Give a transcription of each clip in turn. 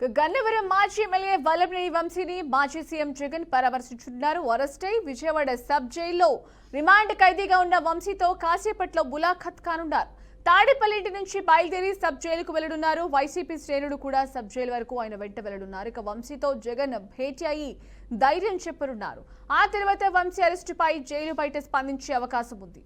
గన్నవరం మాజీ ఎమ్మెల్యే వల్లభనేని వంశీని మాజీ సీఎం జగన్ పరామర్శించున్నారు. అరెస్ట్ అయి విజయవాడ సబ్ జైల్లో రిమాండ్ ఖైదీగా ఉన్న వంశీతో కాసేపట్లో ములాఖత్ కానున్నారు. తాడేపల్లి ఇంటి నుంచి బయలుదేరి సబ్ జైలుకు వెళ్లనున్నారు. వైసీపీ శ్రేణులు కూడా సబ్ జైలు వరకు ఆయన వెంట వెళ్లనున్నారు. ఇక వంశీతో జగన్ భేటీ అయి ధైర్యం చెప్పనున్నారు. ఆ తర్వాత వంశీ అరెస్టుపై జైలు బయట స్పందించే అవకాశం ఉంది.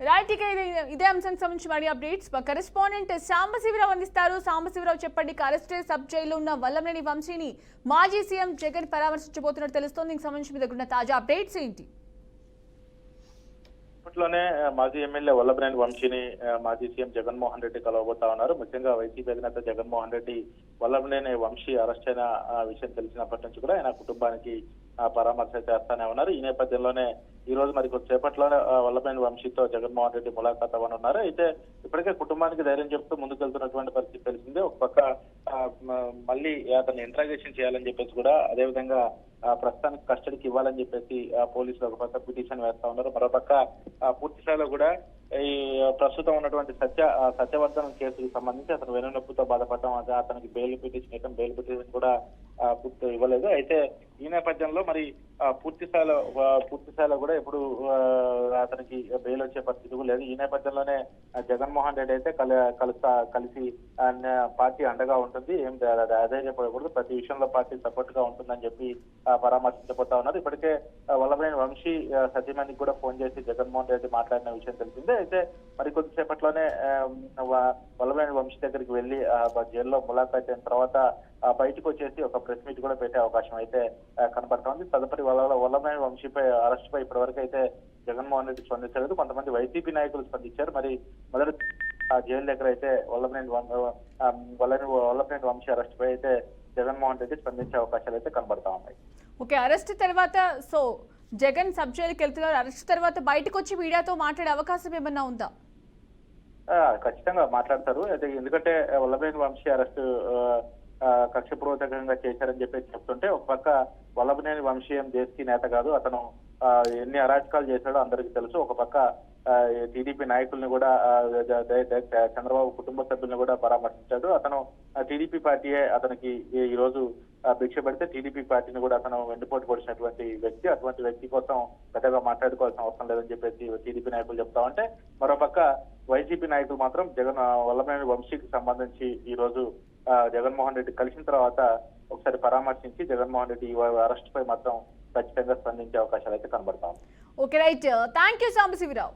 రైట్, ఇక ఇదే అంశానికి సంబంధించి మరి అప్డేట్స్ మా కరెస్పాండెంట్ సాంబశివరావు అందిస్తారు. సాంబశివరావు చెప్పండి, అరెస్ట్ సబ్ జైల్లో ఉన్న వల్లభనేని వంశీని మాజీ సీఎం జగన్ పరామర్శించబోతున్నట్టు తెలుస్తోంది. దీనికి సంబంధించి మీ దగ్గర తాజా అప్డేట్స్ ఏంటి? ఇప్పట్లోనే మాజీ ఎమ్మెల్యే వల్లభనేని వంశీని మాజీ సీఎం జగన్మోహన్ రెడ్డి కలవబోతా ఉన్నారు. ముఖ్యంగా వైసీపీ అధినేత జగన్మోహన్ రెడ్డి వల్లభనేని వంశీ అరెస్ట్ అయిన విషయం తెలిసినప్పటి నుంచి కూడా ఆయన కుటుంబానికి పరామర్శ చేస్తానే ఉన్నారు. ఈ నేపథ్యంలోనే ఈ రోజు మరి కొద్దిసేపట్లోనే వల్లభనేని వంశీతో జగన్మోహన్ రెడ్డి ములాఖాత్ అవ్వనున్నారు. అయితే ఇప్పటికే కుటుంబానికి ధైర్యం చెప్తూ ముందుకెళ్తున్నటువంటి పరిస్థితి తెలిసిందే. ఒక పక్క మళ్ళీ అతన్ని ఇంట్రాగేషన్ చేయాలని చెప్పేసి కూడా, అదేవిధంగా ప్రస్తుతానికి కస్టడీకి ఇవ్వాలని చెప్పేసి పోలీసులు ఒక పక్క పిటిషన్ వేస్తా ఉన్నారు. మరోపక్క పూర్తి స్థాయిలో కూడా ఈ ప్రస్తుతం ఉన్నటువంటి సత్యవర్ధన్ కేసుకు సంబంధించి అతను వెన్నునొప్పితో బాధపడడం, అతనికి బెయిల్ పిటిషన్ కూడా పూర్తి ఇవ్వలేదు. అయితే ఈ నేపథ్యంలో మరి పూర్తి స్థాయిలో కూడా ఇప్పుడు అతనికి బెయిల్ వచ్చే పరిస్థితి లేదు. ఈ నేపథ్యంలోనే జగన్మోహన్ రెడ్డి అయితే కలిసి పార్టీ అండగా ఉంటుంది, ఏం అధైర్యపడకూడదు, ప్రతి విషయంలో పార్టీ సపోర్ట్ గా ఉంటుందని చెప్పి పరామర్శించబోతా ఉన్నారు. ఇప్పటికే వల్లభనేని వంశీ సతీమణికి కూడా ఫోన్ చేసి జగన్మోహన్ రెడ్డి మాట్లాడిన విషయం తెలిసిందే. అయితే మరి కొద్దిసేపట్లోనే వల్లభనేని వంశీ దగ్గరికి వెళ్లి జైల్లో ములాఖాత్ అయిన తర్వాత బయటకు వచ్చేసి ఒక ప్రెస్ మీట్ కూడా పెట్టే అవకాశం అయితే కనపడతా ఉంది. తదుపరి వల్లభనేని వంశీపై అరెస్ట్ పై ఇప్పటి వరకు అయితే జగన్మోహన్ రెడ్డి స్పందించలేదు. కొంతమంది వైసీపీ నాయకులు స్పందించారు. మరి మొదటి జైలు దగ్గర అయితే వల్లభనేని వంశీ అరెస్ట్ పై అయితే జగన్మోహన్ రెడ్డి స్పందించే అవకాశాలు అయితే కనబడతా ఉన్నాయి. ఓకే, అరెస్ట్ తర్వాత జగన్ సబ్ జైలుకి వెళ్తున్నారు. అరెస్ట్ తర్వాత బయటకు వచ్చి మీడియాతో మాట్లాడే అవకాశం ఏమన్నా ఉందా? ఖచ్చితంగా మాట్లాడతారు. అయితే ఎందుకంటే వల్లభనేని వంశీ అరెస్ట్ కక్షపూర్వకంగా చేశారని చెప్పేసి చెప్తుంటే, ఒక పక్క వల్లభనేని వంశీ ఏం దేశీ నేత కాదు, అతను ఎన్ని అరాచకాలు చేశాడో అందరికీ తెలుసు. ఒక పక్క టీడీపీ నాయకుల్ని కూడా, చంద్రబాబు కుటుంబ సభ్యుల్ని కూడా పరామర్శించాడు. అతను టీడీపీ పార్టీయే అతనికి ఈ రోజు భిక్ష పెడితే టీడీపీ పార్టీని కూడా అతను వెండిపోటు పొడిచినటువంటి వ్యక్తి. అటువంటి వ్యక్తి కోసం పెద్దగా మాట్లాడుకోవాల్సిన అవసరం లేదని చెప్పేసి టీడీపీ నాయకులు చెప్తా ఉంటే, మరోపక్క వైసీపీ నాయకులు మాత్రం వల్లభనేని వంశీకి సంబంధించి ఈ రోజు జగన్మోహన్ రెడ్డి కలిసిన తర్వాత ఒకసారి పరామర్శించి జగన్మోహన్ రెడ్డి అరెస్ట్ పై మాత్రం ఖచ్చితంగా స్పందించే అవకాశాలు అయితే కనబడతా ఉన్నాయి. Okay, right, thank you Sambasivarao.